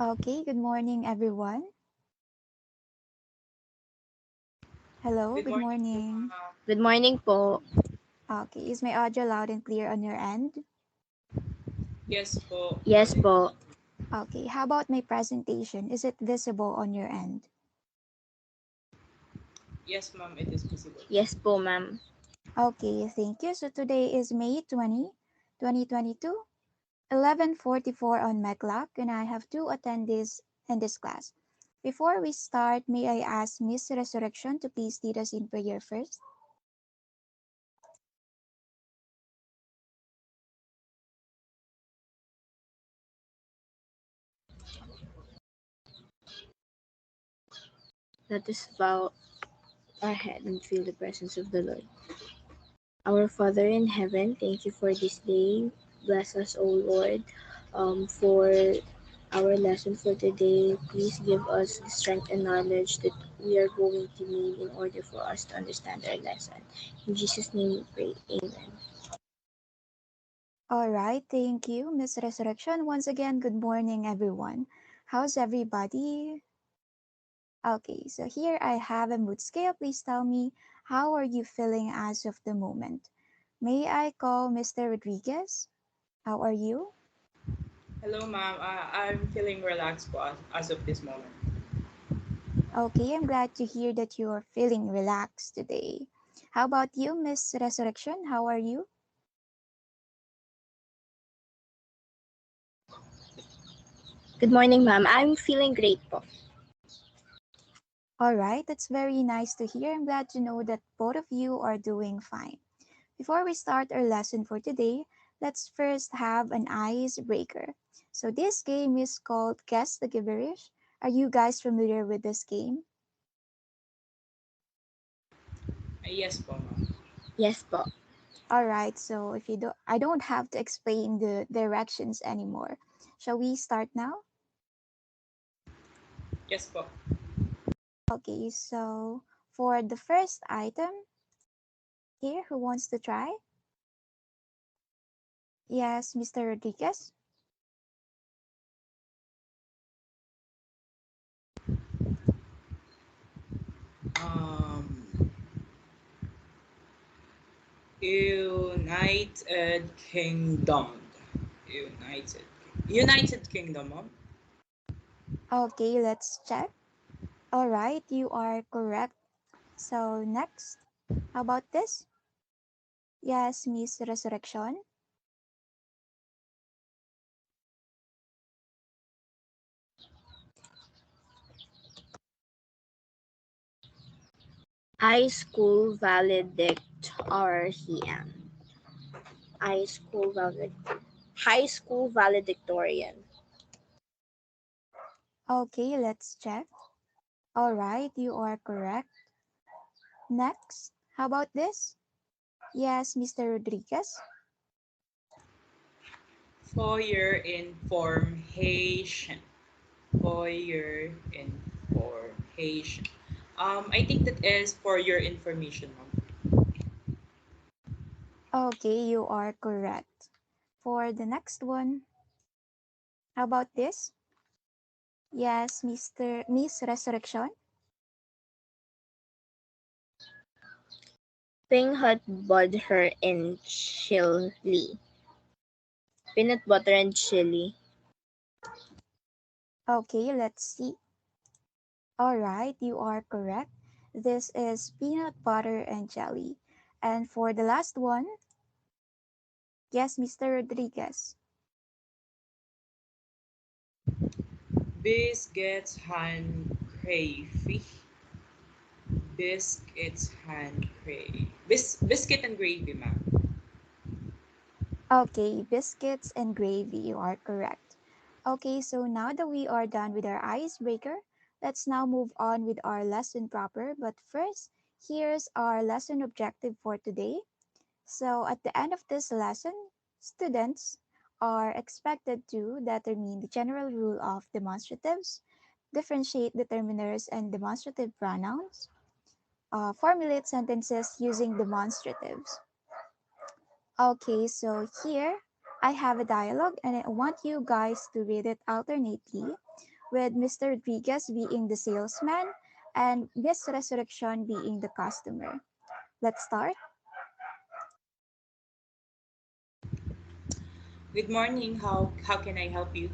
Okay, good morning, everyone. Hello, Good good morning po, morning. ma'am. Good morning po. Okay, is my audio loud and clear on your end? Yes po, Yes loaded. po. Okay, how about my presentation? Is it visible on your end? Yes, ma'am, it is visible. Yes po, ma'am. Okay, thank you. So today is May 20, 2022, 11:44 on my clock, and I have two attendees in this class. Before we start, may I ask Miss Resurrection to please lead us in prayer first? Let us bow our head and feel the presence of the Lord. Our Father in heaven, thank you for this day. Bless us, O Lord, for our lesson for today. Please give us the strength and knowledge that we are going to need in order for us to understand our lesson. In Jesus' name we pray. Amen. All right, thank you, Miss Resurrection. Once again, good morning, everyone. How's everybody? Okay, so here I have a mood scale. Please tell me, how are you feeling as of the moment? May I call Mr. Rodriguez? How are you? Hello, ma'am. I'm feeling relaxed po as of this moment. Okay, I'm glad to hear that you are feeling relaxed today. How about you, Miss Resurrection? How are you? Good morning, ma'am. I'm feeling great po. All right, that's very nice to hear. I'm glad to know that both of you are doing fine. Before we start our lesson for today, let's first have an icebreaker. So this game is called Guess the Gibberish. Are you guys familiar with this game? Yes po, ma'am. Yes po. All right, so if you don't I don't have to explain the directions anymore. Shall we start now? Yes po. Okay, so for the first item here, who wants to try? Yes, Mr. Rodriguez. Um, United Kingdom. United Kingdom, ma'am. Okay, let's check. All right, you are correct. So next, how about this? Yes, Miss Resurrection. High school valedictorian. High school High school valedictorian. Okay, let's check. All right, you are correct. Next, how about this? Yes, Mr. Rodriguez. Foyer information. Foyer information. I think that is for your information, ma'am. Okay, you are correct. For the next one, how about this? Yes, Miss Resurrection. Pink hot butter and chili. Peanut butter and chili. Okay, let's see. All right, you are correct. This is peanut butter and jelly. And for the last one, yes, Mr. Rodriguez. Biscuits and gravy. Biscuit and gravy, ma'am. Okay, biscuits and gravy, you are correct. Okay, so now that we are done with our icebreaker, let's now move on with our lesson proper. But first, here's our lesson objective for today. So at the end of this lesson, students are expected to determine the general rule of demonstratives, differentiate determiners and demonstrative pronouns, formulate sentences using demonstratives. Okay, so here I have a dialogue and I want you guys to read it alternately. with Mr. Rodriguez being the salesman and Miss Resurrection being the customer. Let's start. Good morning. How can I help you?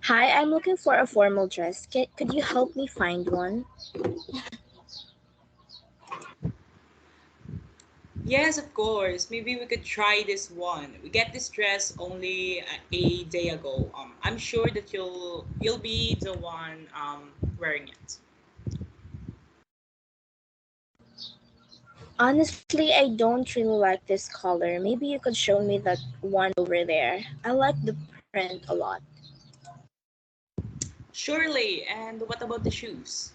Hi, I'm looking for a formal dress. Could you help me find one? Yes, of course. Maybe we could try this one. We get this dress only a day ago. I'm sure that you'll be the one wearing it. Honestly, I don't really like this color. Maybe you could show me that one over there. I like the print a lot. Surely. And what about the shoes?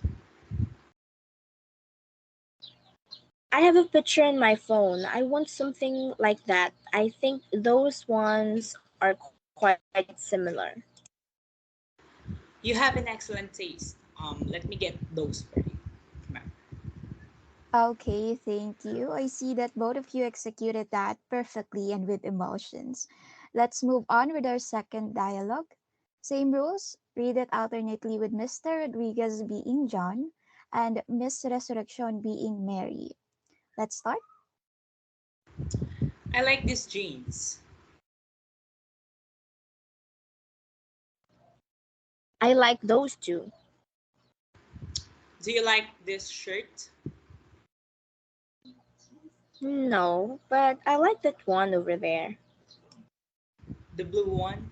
I have a picture in my phone. I want something like that. I think those ones are quite similar. You have an excellent taste. Let me get those for you. Come on. Okay, thank you. I see that both of you executed that perfectly and with emotions. Let's move on with our second dialogue. Same rules. Read it alternately with Mr. Rodriguez being John and Miss Resurrection being Mary. Let's start. I like these jeans. I like those two. Do you like this shirt? No, but I like that one over there. The blue one?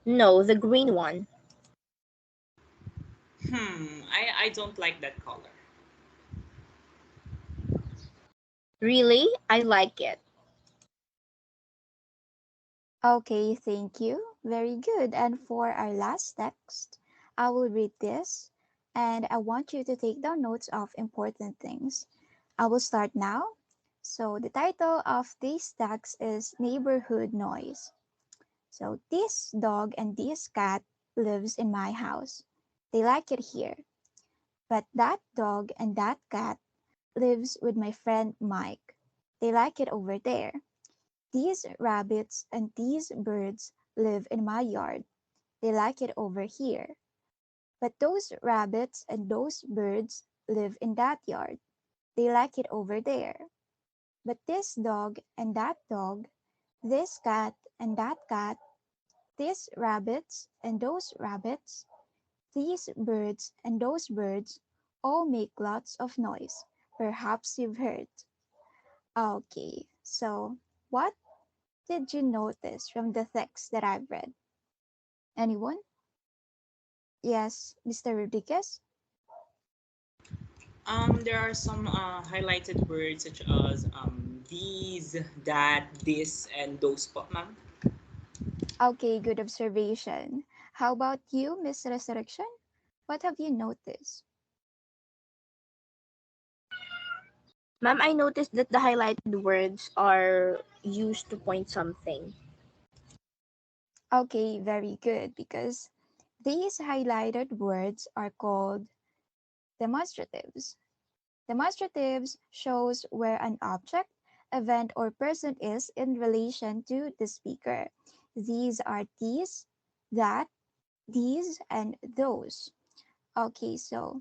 No, the green one. I don't like that color. Really? I like it. Okay, thank you. Very good. And for our last text, I will read this and I want you to take down notes of important things. I will start now. So, the title of this text is Neighborhood Noise. So, this dog and this cat lives in my house. They like it here. But that dog and that cat lives with my friend Mike. They like it over there. These rabbits and these birds live in my yard. They like it over here. But those rabbits and those birds live in that yard. They like it over there. But this dog and that dog, this cat and that cat, these rabbits and those rabbits, these birds and those birds all make lots of noise. Perhaps you've heard. Okay, so what did you notice from the text that I've read? Anyone? Yes, Mr. Rodriguez? There are some highlighted words such as these, that, this, and those. Ma'am. Okay, good observation. How about you, Miss Resurrection? What have you noticed? Ma'am, I noticed that the highlighted words are used to point something. Okay, very good, because these highlighted words are called demonstratives. Demonstratives shows where an object, event, or person is in relation to the speaker. These are these, that, these, and those. Okay, so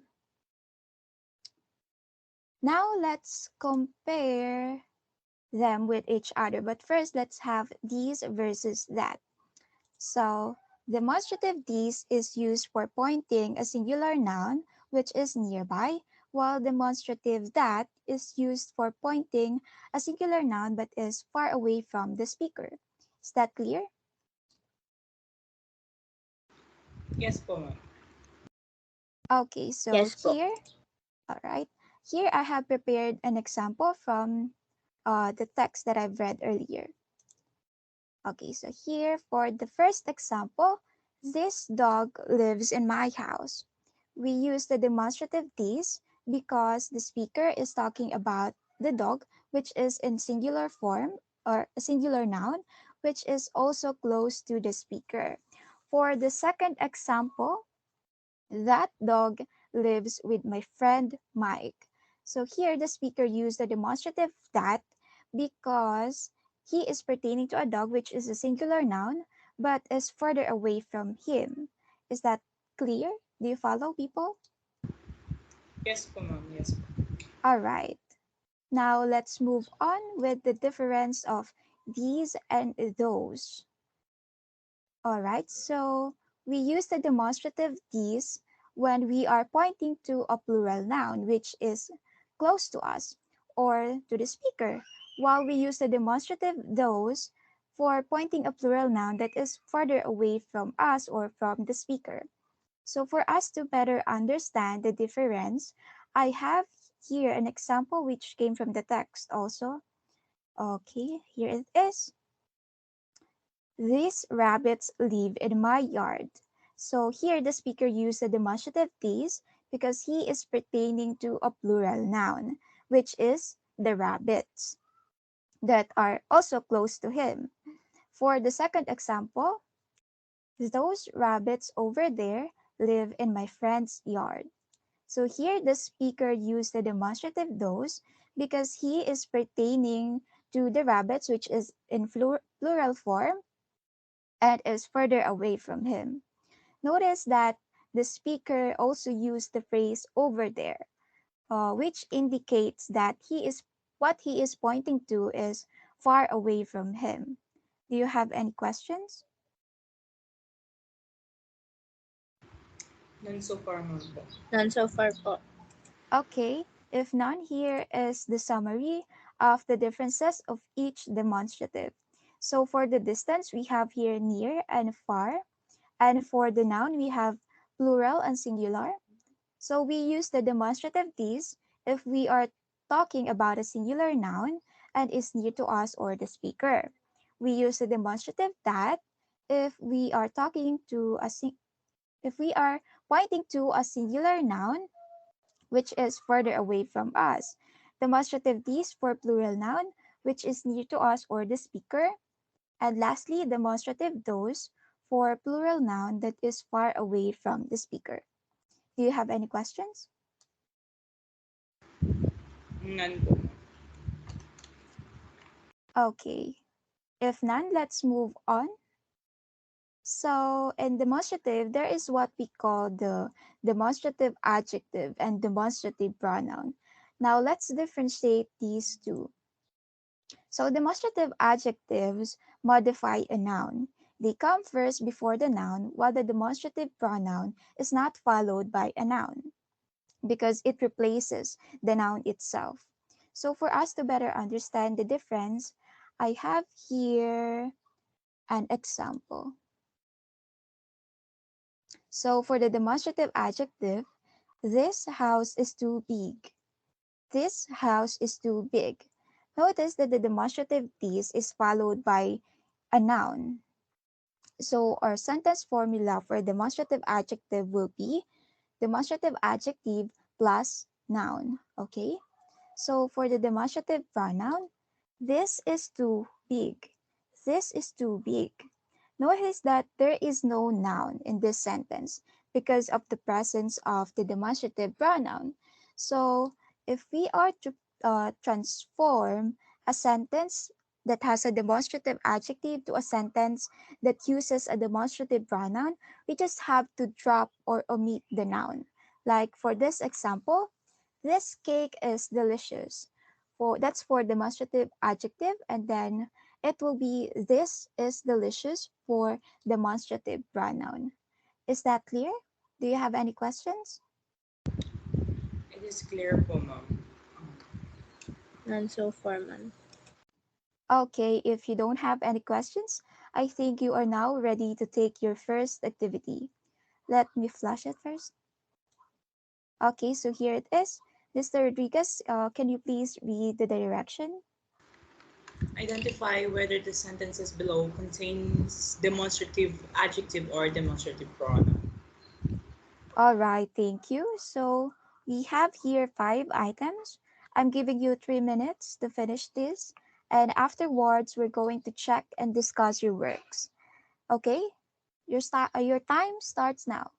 now let's compare them with each other. But first, let's have these versus that. So, demonstrative these is used for pointing a singular noun which is nearby, while demonstrative that is used for pointing a singular noun but is far away from the speaker. Is that clear? Yes po, ma'am. Okay, so Yes po. here, all right, here I have prepared an example from the text that I've read earlier. Okay, so here for the first example, this dog lives in my house. We use the demonstrative this because the speaker is talking about the dog, which is in singular form or a singular noun, which is also close to the speaker. For the second example, that dog lives with my friend Mike. So here the speaker used the demonstrative that because he is pertaining to a dog, which is a singular noun, but is further away from him. Is that clear? Do you follow, people? Yes po, ma'am. Yes po. All right. Now let's move on with the difference of these and those. All right, so we use the demonstrative these when we are pointing to a plural noun which is close to us or to the speaker, while we use the demonstrative those for pointing a plural noun that is further away from us or from the speaker. So for us to better understand the difference, I have here an example which came from the text also. Okay, here it is. These rabbits live in my yard. So here the speaker used the demonstrative these because he is pertaining to a plural noun, which is the rabbits that are also close to him. For the second example, those rabbits over there live in my friend's yard. So here the speaker used the demonstrative those because he is pertaining to the rabbits, which is in plural form and is further away from him. Notice that the speaker also used the phrase over there, which indicates that he is pointing to is far away from him. Do you have any questions? None so far, ma'am po. None so far po. Okay, if none, here is the summary of the differences of each demonstrative. So for the distance, we have here near and far. And for the noun, we have plural and singular. So we use the demonstrative these if we are talking about a singular noun and is near to us or the speaker. We use the demonstrative that if we are talking to if we are pointing to a singular noun which is further away from us. Demonstrative these for plural noun which is near to us or the speaker. And lastly, demonstrative those for plural noun that is far away from the speaker. Do you have any questions? None po, ma'am. Okay. If none, let's move on. So, in demonstrative, there is what we call the demonstrative adjective and demonstrative pronoun. Now, let's differentiate these two. So, demonstrative adjectives modify a noun. They come first before the noun, while the demonstrative pronoun is not followed by a noun because it replaces the noun itself. So, for us to better understand the difference, I have here an example. So for the demonstrative adjective, this house is too big. This house is too big. Notice that the demonstrative this is followed by a noun. So our sentence formula for demonstrative adjective will be demonstrative adjective plus noun. Okay? So for the demonstrative pronoun, this is too big. This is too big. Notice that there is no noun in this sentence because of the presence of the demonstrative pronoun. So if we are to transform a sentence that has a demonstrative adjective to a sentence that uses a demonstrative pronoun, we just have to drop or omit the noun. Like for this example, this cake is delicious. That's for demonstrative adjective, and then it will be this is delicious for demonstrative pronoun. Is that clear? Do you have any questions? It is clear po, ma'am. None so far, man. Okay, if you don't have any questions, I think you are now ready to take your first activity. Let me flash it first. Okay, so here it is. Mr. Rodriguez, can you please read the direction? Identify whether the sentences below contains demonstrative adjective or demonstrative pronoun. All right, thank you. So we have here 5 items. I'm giving you 3 minutes to finish this, and afterwards we're going to check and discuss your works. Okay? Your time starts now.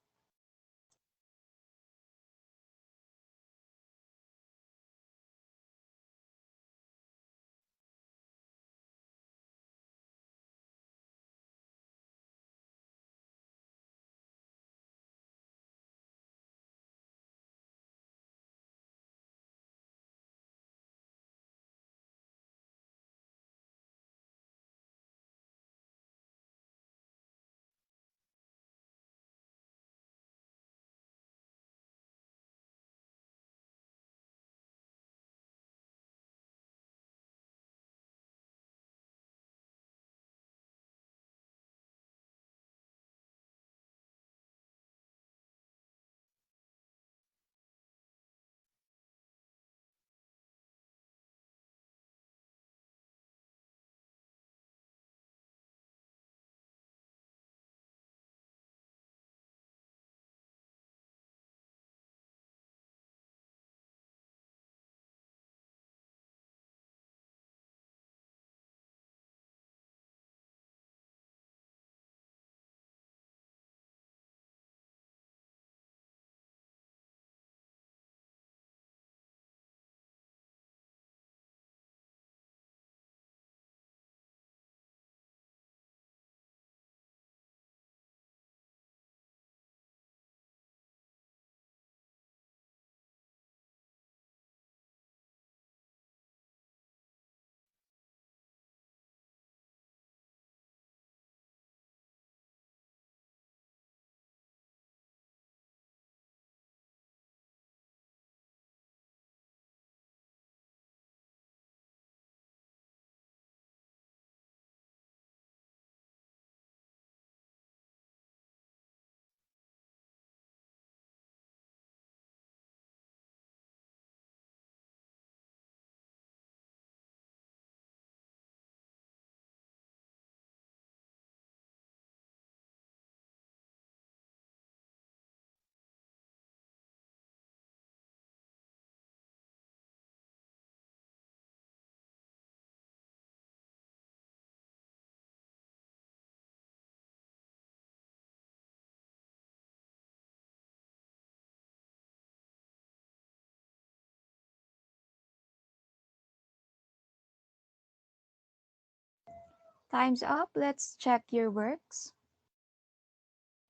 Time's up. Let's check your works.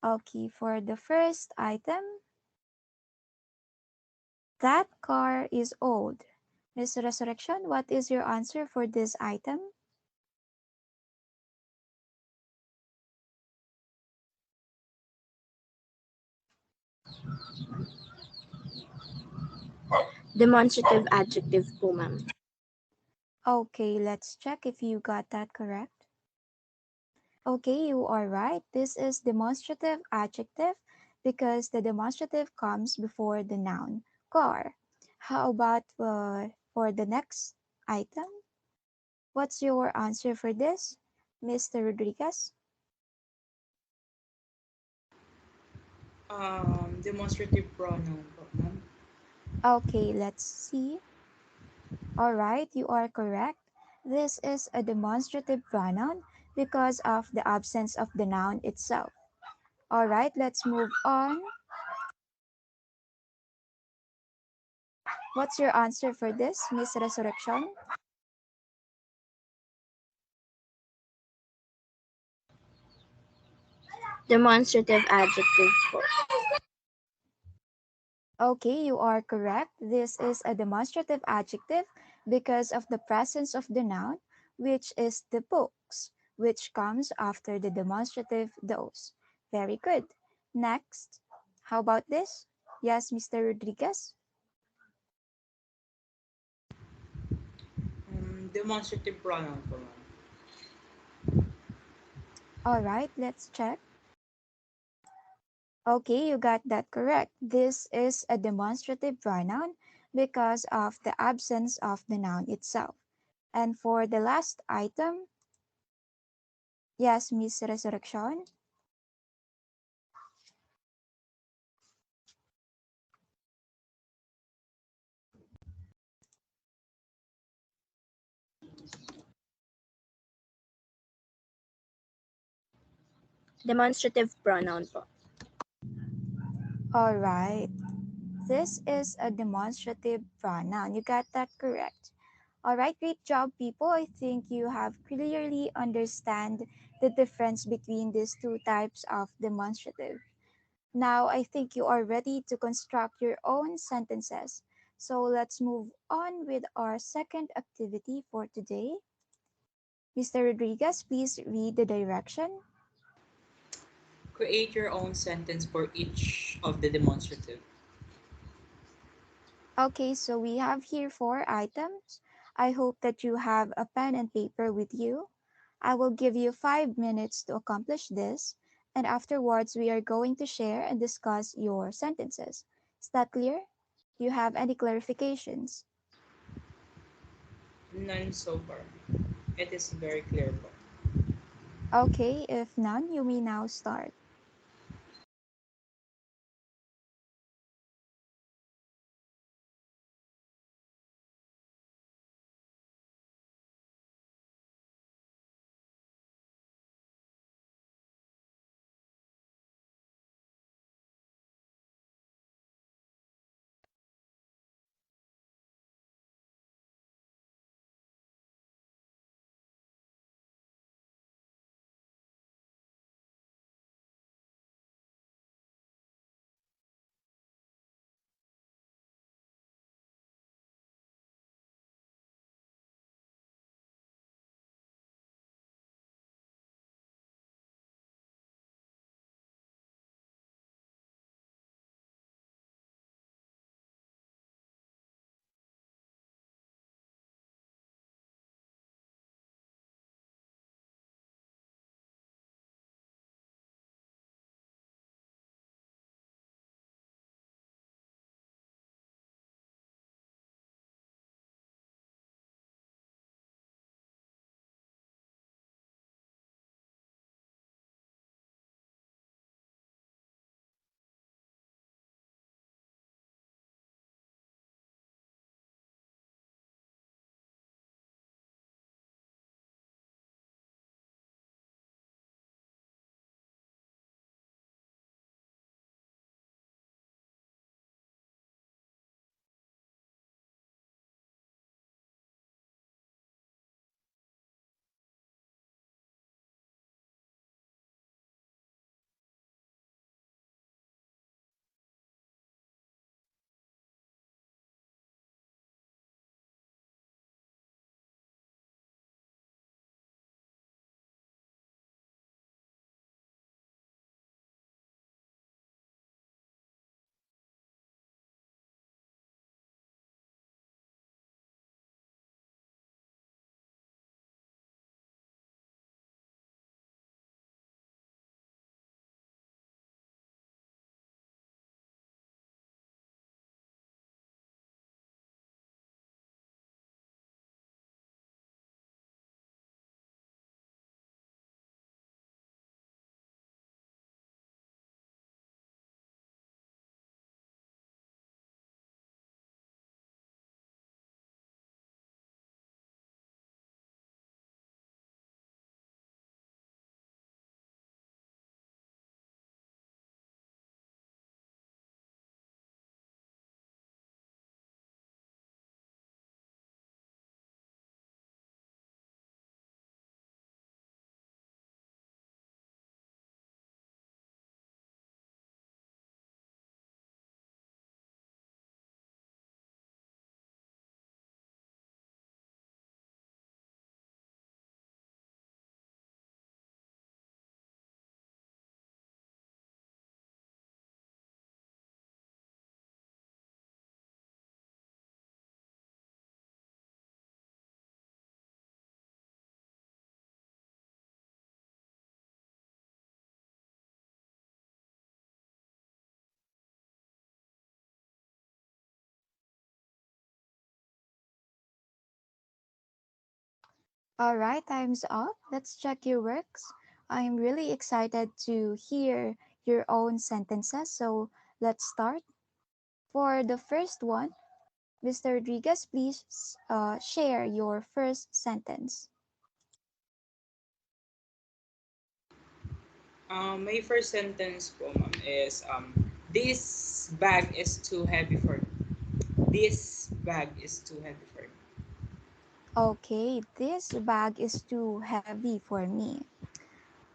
Okay, for the first item, that car is old. Miss Resurrection, what is your answer for this item? Demonstrative adjective po, ma'am. Okay, let's check if you got that correct. Okay, you are right. This is demonstrative adjective because the demonstrative comes before the noun car. How about for the next item? What's your answer for this, Mr. Rodriguez? Demonstrative pronoun po, ma'am. Okay, let's see. All right, you are correct. This is a demonstrative pronoun because of the absence of the noun itself. All right, let's move on. What's your answer for this, Miss Resurrection? Demonstrative adjective po. Okay, you are correct. This is a demonstrative adjective because of the presence of the noun, which is the books, which comes after the demonstrative those. Very good. Next, how about this? Yes, Mr. Rodriguez? Demonstrative pronoun po, ma'am. All right, let's check. Okay, you got that correct. This is a demonstrative pronoun because of the absence of the noun itself. And for the last item, yes, Miss Resurrection. Demonstrative pronoun po. All right. This is a demonstrative pronoun. You got that correct. All right, great job, people. I think you have clearly understand the difference between these two types of demonstrative. Now, I think you are ready to construct your own sentences. So let's move on with our second activity for today. Mr. Rodriguez, please read the direction. Create your own sentence for each of the demonstrative. Okay, so we have here four items. I hope that you have a pen and paper with you. I will give you 5 minutes to accomplish this, and afterwards, we are going to share and discuss your sentences. Is that clear? Do you have any clarifications? None so far. It is very clear po. Okay, if none, you may now start. All right, time's up. Let's check your works. I'm really excited to hear your own sentences. So let's start. For the first one, Mr. Rodriguez, please share your first sentence. My first sentence po, ma'am, is this bag is too heavy for me. This bag is too heavy for me. Okay, this bag is too heavy for me.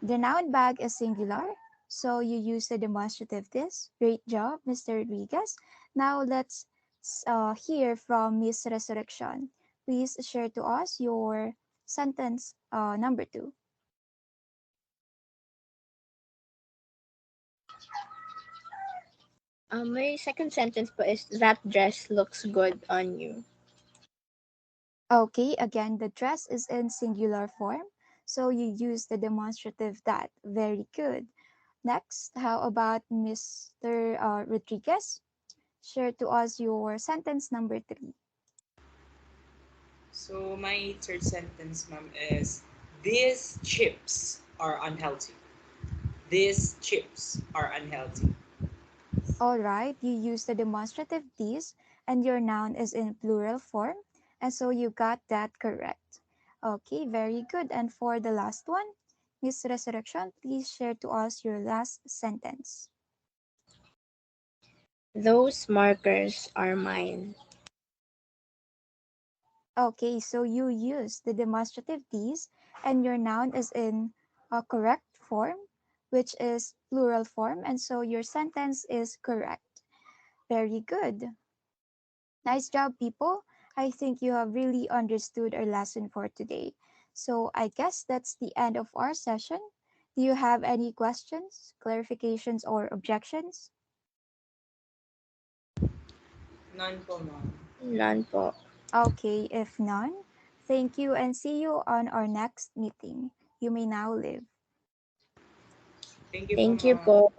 The noun bag is singular, so you use the demonstrative this. Great job, Mr. Rodriguez. Now let's hear from Miss Resurrection. Please share to us your sentence number two. My second sentence po is that dress looks good on you. Okay, again, the dress is in singular form, so you use the demonstrative that. Very good. Next, how about Mr. Rodriguez? Share to us your sentence number three. So my third sentence, ma'am, is these chips are unhealthy. These chips are unhealthy. All right, you use the demonstrative these, and your noun is in plural form, and so you got that correct. Okay, very good. And for the last one, Miss Resurrection, please share to us your last sentence. Those markers are mine. Okay, so you use the demonstrative these, and your noun is in a correct form, which is plural form, and so your sentence is correct. Very good. Nice job, people. I think you have really understood our lesson for today. So I guess that's the end of our session. Do you have any questions, clarifications, or objections? None po, ma'am. None po. Okay, if none, thank you and see you on our next meeting. You may now leave. Thank you po, Thank you ma'am. po.